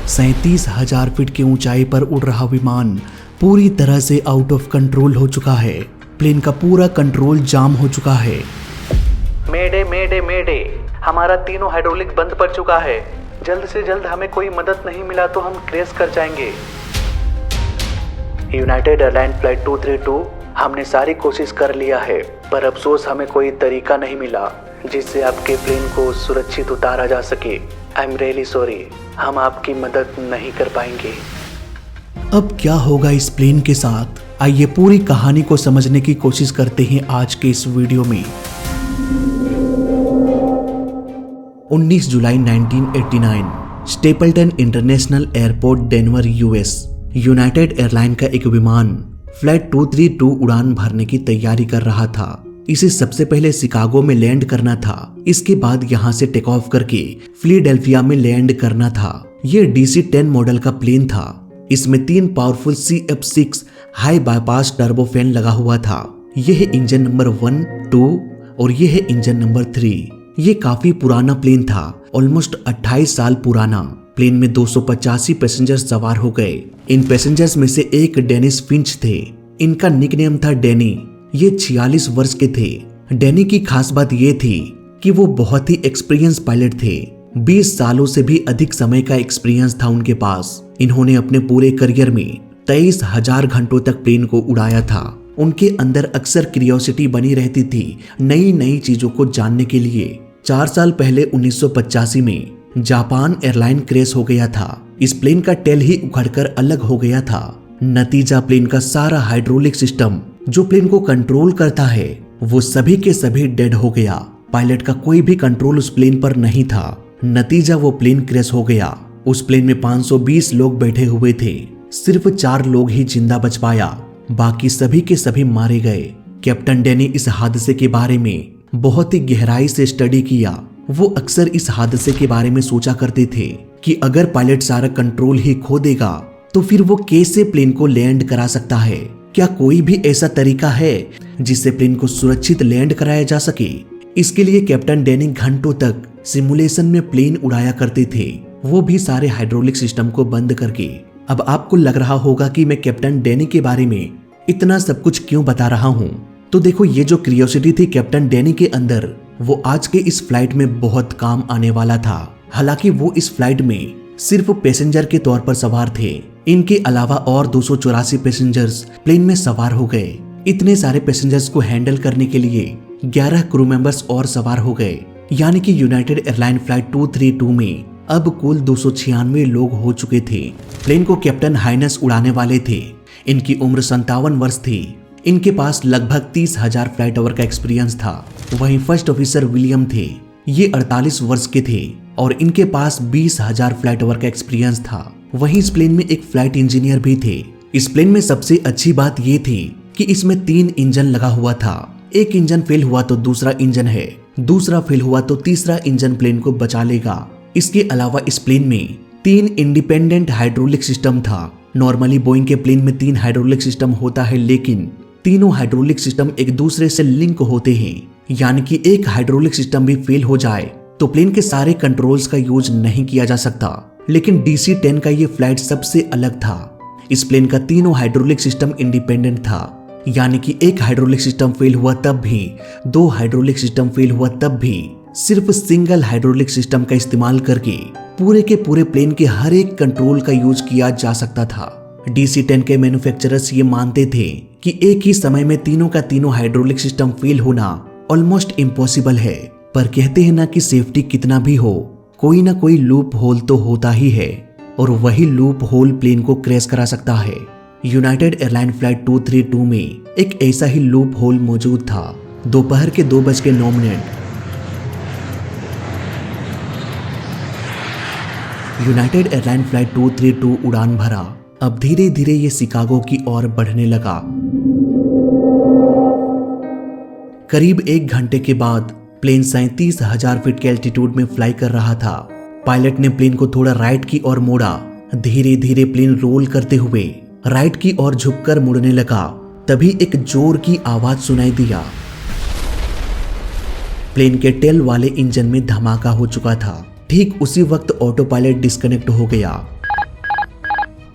37,000 feet की ऊंचाई पर उड़ रहा विमान पूरी तरह से आउट ऑफ कंट्रोल हो चुका है। प्लेन का पूरा कंट्रोल जाम हो चुका है। मेडे मेडे मेडे, हमारा तीनों हाइड्रोलिक बंद पड़ चुका है। जल्द से जल्द हमें कोई मदद नहीं मिला तो हम क्रैश कर जाएंगे। यूनाइटेड एयरलाइन फ्लाइट 232, हमने सारी कोशिश कर लिया है, पर अफसोस हमें कोई तरीका नहीं मिला जिससे आपके प्लेन को सुरक्षित उतारा जा सके। आई एम रियली सॉरी, हम आपकी मदद नहीं कर पाएंगे। अब क्या होगा इस प्लेन के साथ? आइए पूरी कहानी को समझने की कोशिश करते हैं आज के इस वीडियो में। 19 जुलाई 1989, Stapleton International Airport, Denver, US. United Airline का एक विमान फ्लाइट 232 उड़ान भरने की तैयारी कर रहा था। इसे सबसे पहले शिकागो में लैंड करना था। इसके बाद यहां से टेक ऑफ करके फिलाडेल्फिया में लैंड करना था। यह DC-10 मॉडल का प्लेन था। इसमें 3 powerful CF6 high bypass turbofan लगा हुआ था। यह इंजन नंबर 1, 2 और यह इंजन नंबर 3। ये काफी पुराना प्लेन था, ऑलमोस्ट 28 साल पुराना। प्लेन में 285 पैसेंजर्स सवार हो गए। इन पैसेंजर्स में से एक डेनिस फिंच थे। इनका निकनेम था डैनी। ये 46 वर्ष के थे। डैनी की खास बात ये थी कि वो बहुत ही एक्सपीरियंस पायलट थे। 20 सालों से भी अधिक समय का एक्सपीरियंस था उनके पास। इन्होंने अपने पूरे करियर में 23,000 घंटों तक प्लेन को उड़ाया था। उनके अंदर अक्सर क्यूरियोसिटी बनी रहती थी नई नई चीजों को जानने के लिए। 4 साल पहले 1985 में जापान एयरलाइन क्रैश हो गया था। इस प्लेन का टेल ही उखड़कर अलग हो गया था। नतीजा, प्लेन का सारा हाइड्रोलिक सिस्टम जो प्लेन को कंट्रोल करता है वो सभी के सभी डेड हो गया। पायलट का कोई भी कंट्रोल उस प्लेन पर नहीं था। नतीजा, वो प्लेन क्रैश हो गया। उस प्लेन में 520 लोग बैठे हुए थे। सिर्फ 4 लोग ही जिंदा बच पाया, बाकी सभी के सभी मारे गए। कैप्टन डैनी इस हादसे के बारे में बहुत ही गहराई से स्टडी किया। वो अक्सर इस हादसे के बारे में सोचा करते थे कि अगर पायलट सारा कंट्रोल ही खो देगा तो फिर वो कैसे प्लेन को लैंड करा सकता है। क्या कोई भी ऐसा तरीका है जिससे प्लेन को सुरक्षित लैंड कराया जा सके? इसके लिए कैप्टन डैनी घंटों तक सिमुलेशन में प्लेन उड़ाया करते थे, वो भी सारे हाइड्रोलिक सिस्टम को बंद करके। अब आपको लग रहा होगा कि मैं कैप्टन डैनी के बारे में इतना सब कुछ क्यों बता रहा हूँ। तो देखो, ये जो क्यूरियोसिटी थी कैप्टन डैनी के अंदर, वो आज के इस फ्लाइट में बहुत काम आने वाला था। हालांकि वो इस फ्लाइट में सिर्फ पैसेंजर के तौर पर सवार थे। इनके अलावा और 284 पैसेंजर्स प्लेन में सवार हो गए। इतने सारे पैसेंजर्स को हैंडल करने के लिए 11 क्रू मेंबर्स और सवार हो गए। यानी कि यूनाइटेड एयरलाइन फ्लाइट 232 में अब कुल 296 लोग हो चुके थे। प्लेन को कैप्टन हाइनस उड़ाने वाले थे। इनकी उम्र 57 वर्ष थी। इनके पास लगभग 30,000 फ्लाइट आवर का एक्सपीरियंस था। वहीं फर्स्ट ऑफिसर विलियम थे। ये 48 वर्ष के थे और इनके पास 20,000 फ्लाइट आवर का एक्सपीरियंस था। वहीं इस प्लेन में एक फ्लाइट इंजीनियर भी थे। इस प्लेन में सबसे अच्छी बात ये थी कि इसमें 3 इंजन लगा हुआ था। एक इंजन फेल हुआ तो दूसरा इंजन है, दूसरा फेल हुआ तो तीसरा इंजन प्लेन को बचा लेगा। इसके अलावा इस प्लेन में 3 इंडिपेंडेंट हाइड्रोलिक सिस्टम था। नॉर्मली बोइंग के प्लेन में 3 हाइड्रोलिक सिस्टम होता है, लेकिन तीनों हाइड्रोलिक सिस्टम एक दूसरे से लिंक होते हैं। यानी कि एक हाइड्रोलिक सिस्टम भी फेल हो जाए तो प्लेन के सारे कंट्रोल्स का यूज नहीं किया जा सकता। लेकिन DC-10 का ये फ्लाइट सबसे अलग था। इस प्लेन का तीनों हाइड्रोलिक सिस्टम इंडिपेंडेंट था। यानी कि एक हाइड्रोलिक सिस्टम फेल हुआ तब भी, 2 हाइड्रोलिक सिस्टम फेल हुआ तब भी, सिर्फ सिंगल हाइड्रोलिक सिस्टम का इस्तेमाल करके पूरे के पूरे प्लेन के हर एक कंट्रोल का यूज किया जा सकता था। DC-10 के मैन्युफैक्चरर्स ये मानते थे कि एक ही समय में तीनों का तीनों हाइड्रोलिक सिस्टम फेल होना ऑलमोस्ट इम्पॉसिबल है। पर कहते हैं ना कि सेफ्टी कितना भी हो, कोई ना कोई लूप होल तो होता ही है, और वही लूप होल प्लेन को क्रैश करा सकता है। यूनाइटेड एयरलाइन फ्लाइट 232 में एक ऐसा ही लूप होल मौजूद था। दोपहर के 2:09 यूनाइटेड एयरलाइन फ्लाइट 232 उड़ान भरा। अब धीरे धीरे ये शिकागो की ओर बढ़ने लगा। करीब 1 घंटे के बाद प्लेन 37,000 फीट के एल्टीट्यूड में फ्लाई कर रहा था। पायलट ने प्लेन को थोड़ा राइट की ओर मोड़ा। धीरे धीरे प्लेन रोल करते हुए राइट की ओर झुककर मुड़ने लगा। तभी एक जोर की आवाज सुनाई दिया। प्लेन के टेल वाले इंजन में धमाका हो चुका था। ठीक उसी वक्त ऑटो पायलट डिस्कनेक्ट हो गया।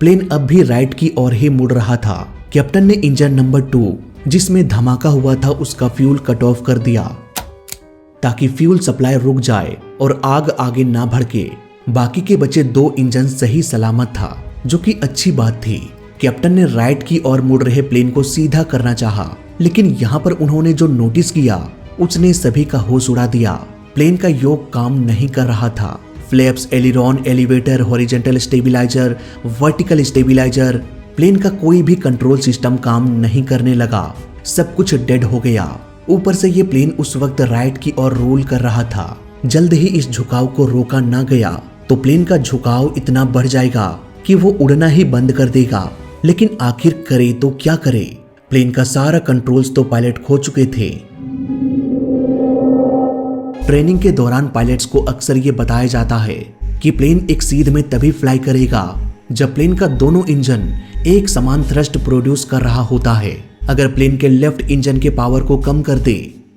प्लेन अब भी राइट की ओर ही मुड़ रहा था। कैप्टन ने इंजन नंबर 2 जिसमें धमाका हुआ था उसका फ्यूल कट ऑफ कर दिया ताकि फ्यूल सप्लाई रुक जाए और आग आगे ना भड़के। बाकी के बचे 2 इंजन सही सलामत था, जो कि अच्छी बात थी। कैप्टन ने राइट की ओर मुड़ रहे प्लेन को सीधा करना चाहा, लेकिन यहाँ पर उन्होंने जो नोटिस किया उसने सभी का होश उड़ा दिया। प्लेन का योग काम नहीं कर रहा था। Flaps, aileron, elevator, horizontal stabiliser, vertical stabiliser, plane का कोई भी कंट्रोल सिस्टम काम नहीं करने लगा। सब कुछ डेड हो गया। ऊपर से ये प्लेन उस वक्त राइट की ओर रोल कर रहा था। जल्द ही इस झुकाव को रोका ना गया तो प्लेन का झुकाव इतना बढ़ जाएगा कि वो उड़ना ही बंद कर देगा। लेकिन आखिर करे तो क्या करे? प्लेन का सारा कंट्रोल्स तो पायलट खो चुके थे। ट्रेनिंग के दौरान पायलट्स को अक्सर ये बताया जाता है कि प्लेन एक सीध में तभी फ्लाई करेगा जब प्लेन का दोनों इंजन एक समान थ्रस्ट प्रोड्यूस कर रहा होता है। अगर प्लेन के लेफ्ट इंजन के पावर को कम कर दे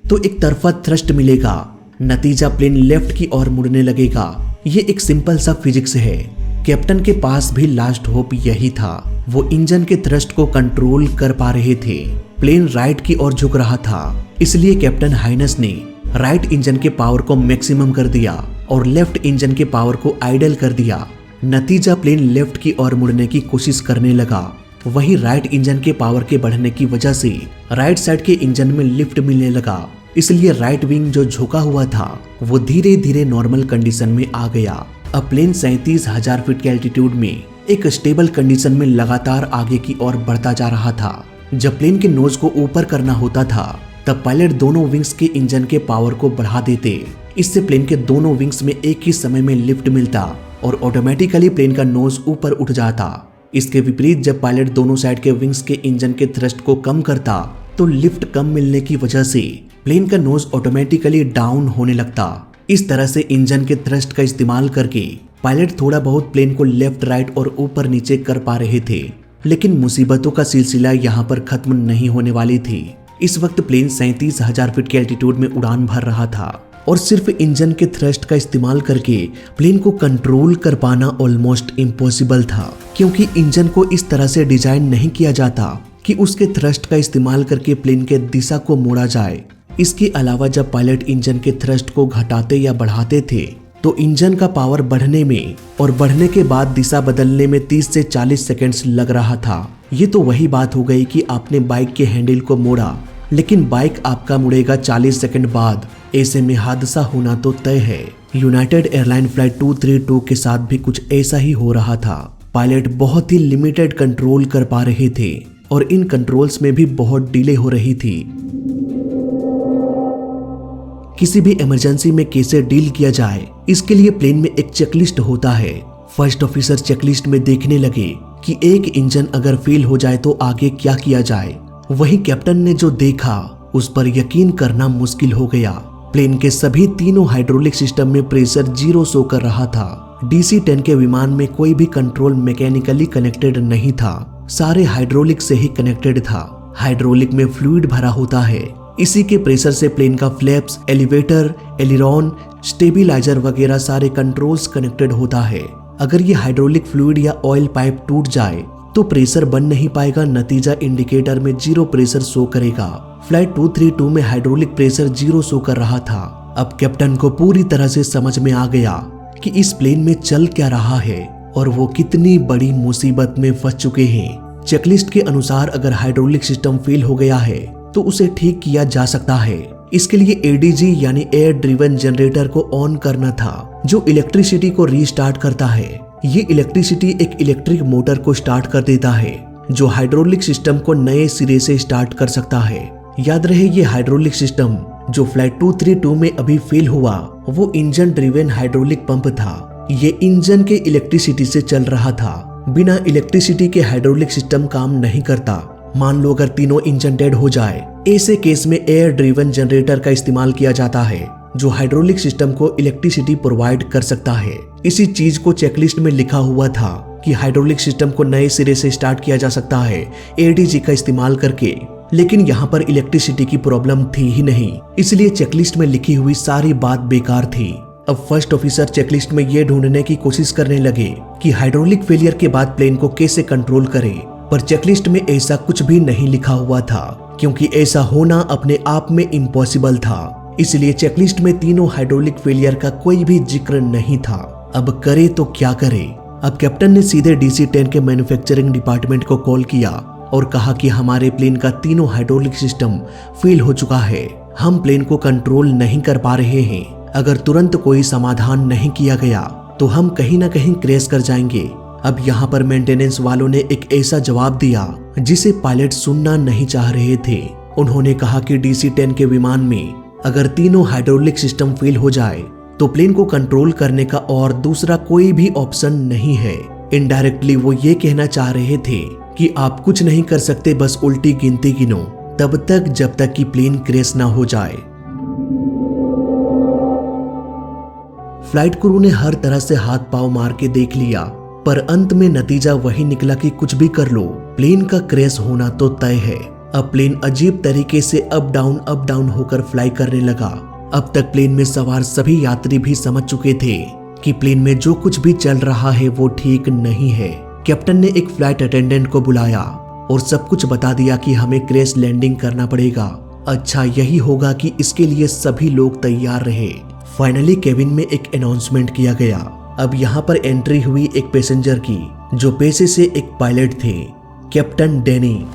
तो एक तरफा थ्रस्ट मिलेगा, नतीजा प्लेन लेफ्ट की ओर मुड़ने लगेगा। ये एक सिंपल सा फिजिक्स है। कैप्टन के पास भी लास्ट होप यही था। वो इंजन के थ्रस्ट को कंट्रोल कर पा रहे थे। प्लेन राइट की ओर झुक रहा था, इसलिए कैप्टन हाइनस ने राइट इंजन के पावर को मैक्सिमम कर दिया और लेफ्ट इंजन के पावर को आइडल कर दिया। नतीजा प्लेन लेफ्ट की ओर मुड़ने की कोशिश करने लगा। वहीं राइट इंजन के पावर के बढ़ने की वजह से राइट साइड के इंजन में लिफ्ट मिलने लगा, इसलिए राइट विंग जो झुका हुआ था वो धीरे धीरे नॉर्मल कंडीशन में आ गया। अब प्लेन 37,000 फीट के एल्टीट्यूड में एक स्टेबल कंडीशन में लगातार आगे की ओर बढ़ता जा रहा था। जब प्लेन के नोज को ऊपर करना होता था तब पायलट दोनों विंग्स के इंजन के पावर को बढ़ा देते। इससे प्लेन के दोनों विंग्स में एक ही समय में लिफ्ट मिलता और ऑटोमेटिकली प्लेन का नोज ऊपर उठ जाता। इसके विपरीत जब पायलट दोनों साइड के विंग्स के इंजन के थ्रस्ट को कम करता तो लिफ्ट कम मिलने की वजह से प्लेन का नोज ऑटोमेटिकली डाउन होने लगता। इस तरह से इंजन के थ्रस्ट का इस्तेमाल करके पायलट थोड़ा बहुत प्लेन को लेफ्ट, राइट और ऊपर नीचे कर पा रहे थे। लेकिन मुसीबतों का सिलसिला यहाँ पर खत्म नहीं होने वाली थी। इस वक्त प्लेन 37,000 फीट के एल्टीट्यूड में उड़ान भर रहा था और सिर्फ इंजन के थ्रस्ट का इस्तेमाल करके प्लेन को कंट्रोल कर पाना ऑलमोस्ट इम्पॉसिबल था, क्योंकि इंजन को इस तरह से डिजाइन नहीं किया जाता कि उसके थ्रस्ट का इस्तेमाल करके प्लेन के दिशा को मोड़ा जाए। इसके अलावा जब पायलट इंजन के थ्रस्ट को घटाते या बढ़ाते थे तो इंजन का पावर बढ़ने में और बढ़ने के बाद दिशा बदलने में 30 से 40 सेकंड्स लग रहा था। ये तो वही बात हो गई कि आपने बाइक के हैंडल को मोड़ा, लेकिन बाइक आपका मुड़ेगा 40 सेकंड बाद। ऐसे में हादसा होना तो तय है। यूनाइटेड एयरलाइन फ्लाइट 232 के साथ भी कुछ ऐसा ही हो रहा था। पायलट बहुत ही लिमिटेड कंट्रोल कर पा रहे थे और इन कंट्रोल्स में भी बहुत डिले हो रही थी। किसी भी इमरजेंसी में कैसे डील किया जाए, इसके लिए प्लेन में एक चेकलिस्ट होता है। फर्स्ट ऑफिसर चेकलिस्ट में देखने लगे कि एक इंजन अगर फेल हो जाए तो आगे क्या किया जाए। वहीं कैप्टन ने जो देखा उस पर यकीन करना मुश्किल हो गया। प्लेन के सभी तीनों हाइड्रोलिक सिस्टम में प्रेशर 0 शो कर रहा था। DC-10 के विमान में कोई भी कंट्रोल मैकेनिकली कनेक्टेड नहीं था, सारे हाइड्रोलिक से ही कनेक्टेड था। हाइड्रोलिक में फ्लूइड भरा होता है, इसी के प्रेशर से प्लेन का फ्लैप्स, एलिवेटर, एलिरॉन, स्टेबिलाइजर वगैरह सारे कंट्रोल्स कनेक्टेड होता है। अगर ये हाइड्रोलिक फ्लूइड या ऑयल पाइप टूट जाए तो प्रेशर बन नहीं पाएगा, नतीजा इंडिकेटर में 0 प्रेशर शो करेगा। फ्लाइट 232 में हाइड्रोलिक प्रेशर 0 शो कर रहा था। अब कैप्टन को पूरी तरह से समझ में आ गया कि इस प्लेन में चल क्या रहा है और वो कितनी बड़ी मुसीबत में फंस चुके हैं। चेकलिस्ट के अनुसार अगर हाइड्रोलिक सिस्टम फेल हो गया है तो उसे ठीक किया जा सकता है। इसके लिए ADG यानी एयर ड्रिवन जनरेटर को ऑन करना था, जो इलेक्ट्रिसिटी को रीस्टार्ट करता है। ये इलेक्ट्रिसिटी एक इलेक्ट्रिक मोटर को स्टार्ट कर देता है, जो हाइड्रोलिक सिस्टम को नए सिरे से स्टार्ट कर सकता है। याद रहे, ये हाइड्रोलिक सिस्टम जो फ्लाइट 232 में अभी फेल हुआ वो इंजन ड्रिवन हाइड्रोलिक पंप था। ये इंजन के इलेक्ट्रिसिटी से चल रहा था। बिना इलेक्ट्रिसिटी के हाइड्रोलिक सिस्टम काम नहीं करता। मान लो अगर तीनों इंजन डेड हो जाए, ऐसे केस में एयर ड्रिवन जनरेटर का इस्तेमाल किया जाता है, जो हाइड्रोलिक सिस्टम को इलेक्ट्रिसिटी प्रोवाइड कर सकता है। इसी चीज को चेकलिस्ट में लिखा हुआ था कि हाइड्रोलिक सिस्टम को नए सिरे से स्टार्ट किया जा सकता है ADG का इस्तेमाल करके। लेकिन यहाँ पर इलेक्ट्रिसिटी की प्रॉब्लम थी ही नहीं, इसलिए चेकलिस्ट में लिखी हुई सारी बात बेकार थी। अब फर्स्ट ऑफिसर चेकलिस्ट में ये ढूंढने की कोशिश करने लगे कि हाइड्रोलिक फेलियर के बाद प्लेन को कैसे कंट्रोल करें, पर चेकलिस्ट में ऐसा कुछ भी नहीं लिखा हुआ था, क्योंकि ऐसा होना अपने आप में इम्पॉसिबल था। इसलिए चेकलिस्ट में तीनों हाइड्रोलिक फेलियर का कोई भी जिक्र नहीं था। अब करे तो क्या करे। अब कैप्टन ने सीधे DC-10 के मैन्युफैक्चरिंग डिपार्टमेंट को कॉल किया और कहा कि हमारे प्लेन का तीनों हाइड्रोलिक सिस्टम फेल हो चुका है, हम प्लेन को कंट्रोल नहीं कर पा रहे हैं। अगर तुरंत कोई समाधान नहीं किया गया तो हम कहीं ना कहीं क्रैश कर जाएंगे। अब यहाँ पर मेंटेनेंस वालों ने एक ऐसा जवाब दिया जिसे पायलट सुनना नहीं चाह रहे थे। उन्होंने कहा कि DC-10 के विमान में अगर तीनों हाइड्रोलिक सिस्टम फेल हो जाए तो प्लेन को कंट्रोल करने का और दूसरा कोई भी ऑप्शन नहीं है। इनडायरेक्टली वो ये कहना चाह रहे थे कि आप कुछ नहीं कर सकते, बस उल्टी गिनती गिनो तब तक जब तक कि प्लेन क्रैश ना हो जाए। फ्लाइट क्रू ने हर तरह से हाथ पांव मार के देख लिया, पर अंत में नतीजा वही निकला कि कुछ भी कर लो, प्लेन का क्रैश होना तो तय है। अब प्लेन अजीब तरीके से अप डाउन होकर फ्लाई करने लगा। अब तक प्लेन में सवार सभी यात्री भी समझ चुके थे कि प्लेन में जो कुछ भी चल रहा है वो ठीक नहीं है। कैप्टन ने एक फ्लाइट अटेंडेंट को बुलाया और सब कुछ बता दिया कि हमें क्रैश लैंडिंग करना पड़ेगा। अच्छा यही होगा कि इसके लिए सभी लोग तैयार रहे। फाइनली केबिन में एक अनाउंसमेंट किया गया। अब यहाँ पर एंट्री हुई एक पैसेंजर की, जो पेशे से एक पायलट थे, कैप्टन डैनी।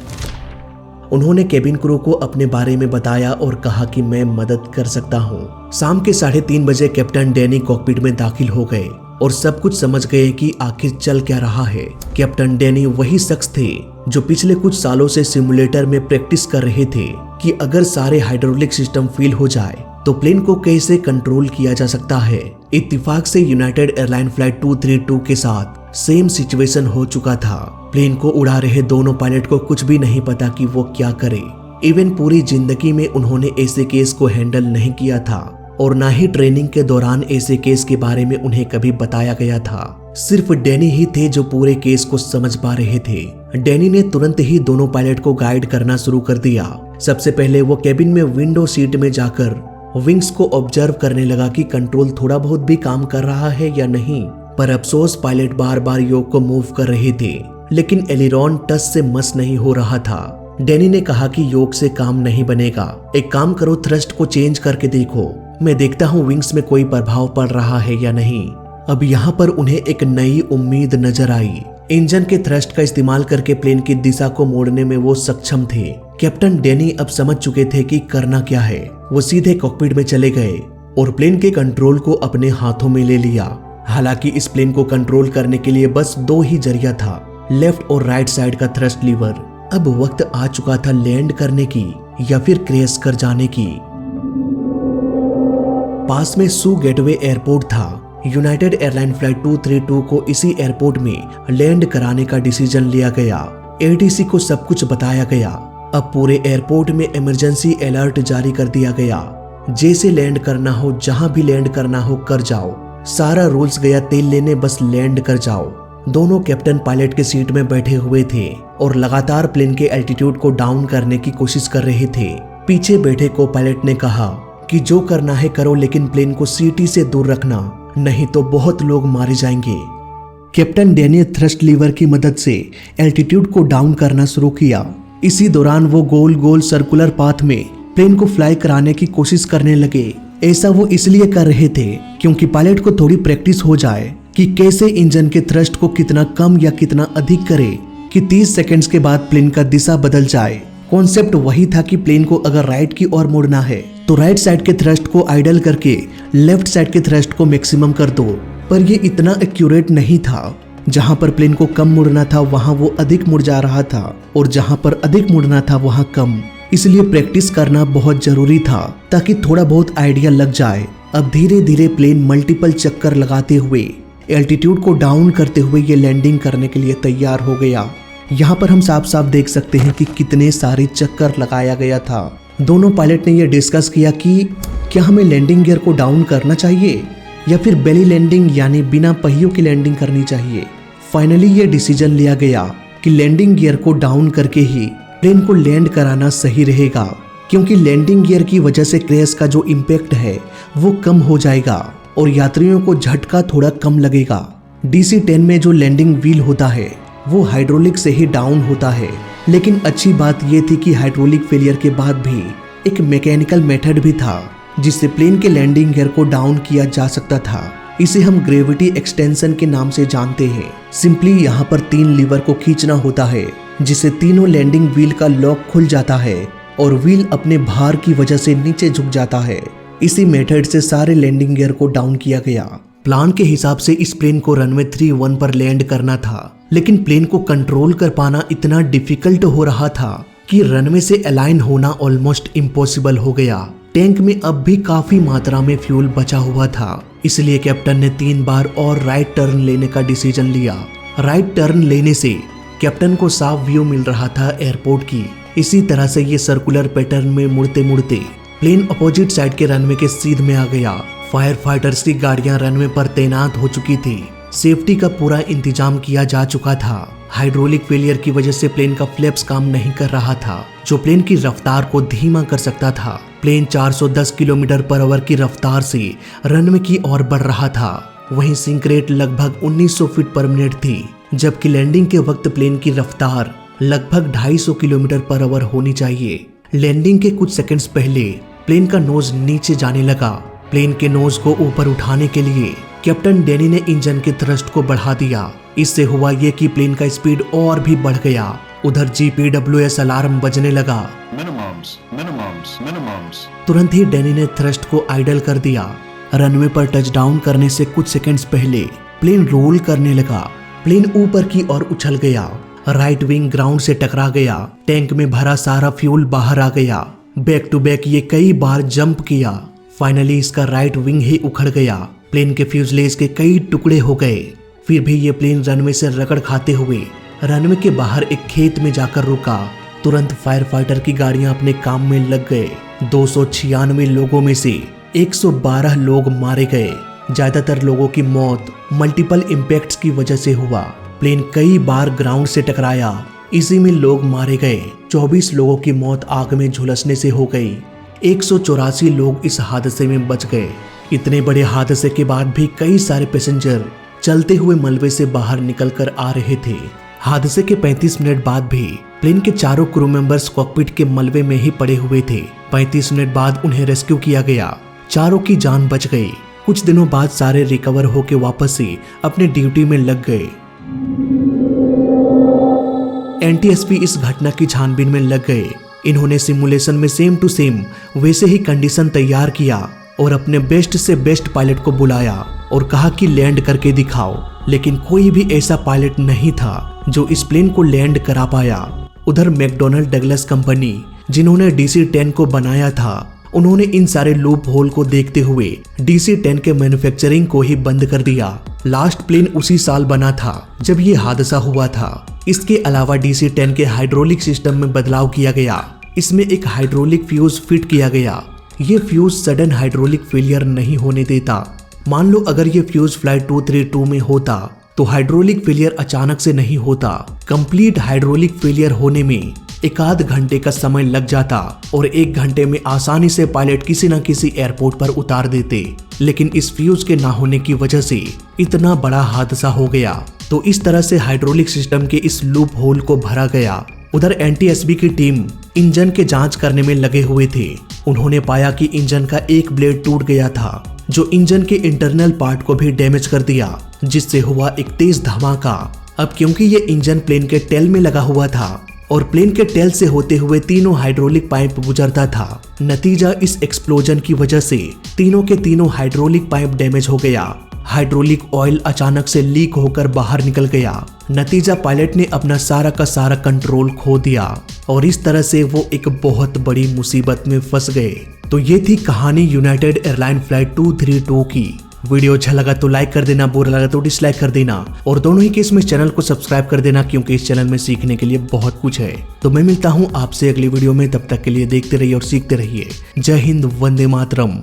उन्होंने केबिन क्रू को अपने बारे में बताया और कहा कि मैं मदद कर सकता हूँ। शाम के 3:30 बजे कैप्टन डैनी कॉकपिट में दाखिल हो गए और सब कुछ समझ गए कि आखिर चल क्या रहा है। कैप्टन डैनी वही शख्स थे जो पिछले कुछ सालों से सिमुलेटर में प्रैक्टिस कर रहे थे कि अगर सारे हाइड्रोलिक सिस्टम फेल हो जाए तो प्लेन को कैसे कंट्रोल किया जा सकता है। इत्तेफाक से यूनाइटेड एयरलाइन फ्लाइट 232 के साथ सेम सिचुएशन हो चुका था। प्लेन को उड़ा रहे दोनों पायलट को कुछ भी नहीं पता कि वो क्या करे। इवन पूरी जिंदगी में उन्होंने ऐसे केस को हैंडल नहीं किया था और ना ही ट्रेनिंग के दौरान ऐसे केस के बारे में उन्हें कभी बताया गया था। सिर्फ डैनी ही थे जो पूरे केस को समझ पा रहे थे। डैनी ने तुरंत ही दोनों पायलट को गाइड करना शुरू कर दिया। सबसे पहले वो केबिन में विंडो सीट में जाकर विंग्स को ऑब्जर्व करने लगा कि कंट्रोल थोड़ा बहुत भी काम कर रहा है या नहीं। पर अफसोस पायलट बार बार योक को मूव कर रहे थे, लेकिन एलिरॉन टच से मस नहीं हो रहा था। डैनी ने कहा कि योक से काम नहीं बनेगा, एक काम करो, थ्रस्ट को चेंज करके देखो, मैं देखता हूँ विंग्स में कोई प्रभाव पड़ रहा है या नहीं। अब यहाँ पर उन्हें एक नई उम्मीद नजर आई। इंजन के थ्रस्ट का इस्तेमाल करके प्लेन की दिशा को मोड़ने में वो सक्षम थे। कैप्टन डैनी अब समझ चुके थे कि करना क्या है। वो सीधे कॉकपिट में चले गए और प्लेन के कंट्रोल को अपने हाथों में ले लिया। हालांकि इस प्लेन को कंट्रोल करने के लिए बस 2 ही जरिया था, लेफ्ट और राइट साइड का थ्रस्ट लीवर। अब वक्त आ चुका था लैंड करने की या फिर क्रैश कर जाने की। पास में सू गेटवे एयरपोर्ट था। यूनाइटेड एयरलाइन फ्लाइट 232 को इसी एयरपोर्ट में लैंड कराने का डिसीजन लिया गया। ATC को सब कुछ बताया गया। अब पूरे एयरपोर्ट में इमरजेंसी अलर्ट जारी कर दिया गया। जैसे लैंड करना हो, जहां भी लैंड करना हो कर जाओ। सारा रूल्स गया तेल लेने, बस लैंड कर जाओ। दोनों कैप्टन पायलट के सीट में बैठे हुए थे और लगातार प्लेन के एल्टीट्यूड को डाउन करने की कोशिश कर रहे थे। पीछे बैठे को पायलट ने कहा कि जो करना है करो, लेकिन प्लेन को सीटी से दूर रखना, नहीं तो बहुत लोग मारे जाएंगे। कैप्टन डैनी थ्रस्ट लीवर की मदद से एल्टीट्यूड को डाउन करना शुरू किया। इसी दौरान वो गोल गोल सर्कुलर पाथ में प्लेन को फ्लाई कराने की कोशिश करने लगे। ऐसा वो इसलिए कर रहे थे क्योंकि पायलट को थोड़ी प्रैक्टिस हो जाए कि कैसे इंजन के थ्रस्ट को कितना कम या कितना अधिक करे कि 30 सेकंड्स के बाद प्लेन का दिशा बदल जाए। कॉन्सेप्ट वही था कि प्लेन को अगर राइट की ओर मुड़ना है तो राइट साइड के थ्रस्ट को आइडल करके लेफ्ट साइड के थ्रस्ट को मैक्सिमम कर दो। पर ये इतना एक्यूरेट नहीं था। जहां पर प्लेन को कम मुड़ना था वहां वो अधिक मुड़ जा रहा था और जहां पर अधिक मुड़ना था वहां कम। इसलिए प्रैक्टिस करना बहुत जरूरी था ताकि थोड़ा बहुत आइडिया लग जाए। अब धीरे धीरे प्लेन मल्टीपल चक्कर लगाते हुए एल्टीट्यूड को डाउन करते हुए ये लैंडिंग करने के लिए तैयार हो गया। यहाँ पर हम साफ साफ देख सकते हैं कि कितने सारे चक्कर लगाया गया था। दोनों पायलट ने यह डिस्कस किया कि क्या हमें लैंडिंग गियर को डाउन करना चाहिए या फिर बेली लैंडिंग यानी बिना पहियों की लैंडिंग करनी चाहिए। फाइनली ये डिसीजन लिया गया कि लैंडिंग गियर को डाउन करके ही प्लेन को लैंड कराना सही रहेगा, क्योंकि लैंडिंग गियर की वजह से क्रैश का जो इम्पैक्ट है वो कम हो जाएगा और यात्रियों को झटका थोड़ा कम लगेगा। DC-10 में जो लैंडिंग व्हील होता है वो हाइड्रोलिक से ही डाउन होता है, लेकिन अच्छी बात यह थी कि हाइड्रोलिक फेलियर के बाद भी एक मैकेनिकल मेथड भी था जिससे प्लेन के लैंडिंग गियर को डाउन किया जा सकता था। इसे हम ग्रेविटी एक्सटेंशन के नाम से जानते हैं। सिंपली यहाँ पर 3 लीवर को खींचना होता है जिससे तीनों लैंडिंग व्हील का लॉक खुल जाता है और व्हील अपने भार की वजह से नीचे झुक जाता है। इसी मेथड से सारे लैंडिंग गियर को डाउन किया गया। प्लान के हिसाब से इस प्लेन को रनवे 31 पर लैंड करना था, लेकिन प्लेन को कंट्रोल कर पाना इतना डिफिकल्ट हो रहा था कि रनवे से अलाइन होना ऑलमोस्ट इम्पॉसिबल हो गया। टैंक में अब भी काफी मात्रा में फ्यूल बचा हुआ था, इसलिए कैप्टन ने 3 बार और राइट टर्न लेने का डिसीजन लिया। राइट टर्न लेने से कैप्टन को साफ व्यू मिल रहा था एयरपोर्ट की। इसी तरह से ये सर्कुलर पैटर्न में मुड़ते मुड़ते प्लेन अपोजिट साइड के रनवे के सीध में आ गया। फायर फाइटर्स की गाड़ियां रनवे पर तैनात हो चुकी थी। सेफ्टी का पूरा इंतजाम किया जा चुका था। हाइड्रोलिक फेलियर की वजह से प्लेन का फ्लैप्स काम नहीं कर रहा था, जो प्लेन की रफ्तार को धीमा कर सकता था। प्लेन 410 किलोमीटर पर आवर की रफ्तार से रनवे की ओर बढ़ रहा था। वहीं सिंक रेट लगभग 1900 फीट पर मिनट थी, जबकि लैंडिंग के वक्त प्लेन की रफ्तार लगभग 250 किलोमीटर पर आवर होनी चाहिए। लैंडिंग के कुछ सेकंड्स पहले प्लेन का नोज नीचे जाने लगा। प्लेन के नोज को ऊपर उठाने के लिए कैप्टन डैनी ने इंजन के थ्रस्ट को बढ़ा दिया। इससे हुआ ये कि प्लेन का स्पीड और भी बढ़ गया। उधर GPWS अलार्म बजने लगा। तुरंत ही डैनी ने थ्रस्ट को आइडल कर दिया। रनवे पर टच डाउन करने से कुछ सेकंड्स पहले प्लेन रोल करने लगा। प्लेन ऊपर की ओर उछल गया। राइट विंग ग्राउंड से टकरा गया। टैंक में भरा सारा फ्यूल बाहर आ गया। बैक टू बैक ये कई बार जंप किया। फाइनली इसका राइट विंग ही उखड़ गया। प्लेन के फ्यूजलेज के कई टुकड़े हो गए। फिर भी ये प्लेन रनवे से रगड़ खाते हुए रनवे के बाहर एक खेत में जाकर रुका। तुरंत फायर फाइटर की गाड़ियां अपने काम में लग गए। 296 लोगों में से 112 लोग मारे गए। ज्यादातर लोगों की मौत मल्टीपल इम्पैक्ट्स की वजह से हुआ। प्लेन कई बार ग्राउंड से टकराया, इसी में लोग मारे गए। 24 लोगों की मौत आग में झुलसने से हो गई। 184 लोग इस हादसे में बच गए। इतने बड़े हादसे के बाद भी कई सारे पैसेंजर चलते हुए मलबे से बाहर निकलकर आ रहे थे। हादसे के 35 मिनट बाद भी प्लेन के चारों क्रू मेंबर्स कॉकपिट के मलबे में ही पड़े हुए थे। 35 मिनट बाद उन्हें रेस्क्यू किया गया। चारों की जान बच गई। कुछ दिनों बाद सारे रिकवर होकर वापस से अपने ड्यूटी में लग गए। NTSB इस घटना की छानबीन में लग गए। इन्होंने सिमुलेशन में सेम टू सेम वैसे ही कंडीशन तैयार किया और अपने बेस्ट से बेस्ट पायलट को बुलाया और कहा कि लैंड करके दिखाओ। लेकिन कोई भी ऐसा पायलट नहीं था जो इस प्लेन को लैंड करा पाया। उधर मैकडॉनल्ड डगलस कंपनी, जिन्होंने DC-10 को बनाया था, उन्होंने इन सारे लूप होल को देखते हुए DC-10 के मैन्युफैक्चरिंग को ही बंद कर दिया। लास्ट प्लेन उसी साल बना था जब ये हादसा हुआ था। इसके अलावा DC-10 के हाइड्रोलिक सिस्टम में बदलाव किया गया। इसमें एक हाइड्रोलिक फ्यूज फिट किया गया। ये फ्यूज सडन हाइड्रोलिक फेलियर नहीं होने देता। मान लो अगर ये फ्यूज फ्लाइट 232 में होता तो हाइड्रोलिक फेलियर अचानक से नहीं होता। कंप्लीट हाइड्रोलिक फेलियर होने में 1 घंटे का समय लग जाता और 1 घंटे में आसानी से पायलट किसी न किसी एयरपोर्ट पर उतार देते। लेकिन इस फ्यूज के ना होने की वजह से इतना बड़ा हादसा हो गया। तो इस तरह से हाइड्रोलिक सिस्टम के इस लूप होल को भरा गया। उधर NTSB की टीम इंजन के जांच करने में लगे हुए थे। उन्होंने पाया कि इंजन का एक ब्लेड टूट गया था, जो इंजन के इंटरनल पार्ट को भी डैमेज कर दिया, जिससे हुआ एक तेज धमाका। अब क्योंकि ये इंजन प्लेन के टेल में लगा हुआ था और प्लेन के टेल से होते हुए तीनों हाइड्रोलिक पाइप गुजरता था, नतीजा इस एक्सप्लोजन की वजह से तीनों के तीनों हाइड्रोलिक पाइप डैमेज हो गया। हाइड्रोलिक ऑयल अचानक से लीक होकर बाहर निकल गया। नतीजा पायलट ने अपना सारा का सारा कंट्रोल खो दिया और इस तरह से वो एक बहुत बड़ी मुसीबत में फंस गए। तो ये थी कहानी यूनाइटेड एयरलाइन फ्लाइट 232 की। वीडियो अच्छा लगा तो लाइक कर देना, बुरा लगा तो डिसलाइक कर देना और दोनों ही केस में चैनल को सब्सक्राइब कर देना, क्योंकि इस चैनल में सीखने के लिए बहुत कुछ है। तो मैं मिलता हूँ आपसे अगली वीडियो में, तब तक के लिए देखते रहिए और सीखते रहिए। जय हिंद, वंदे मातरम।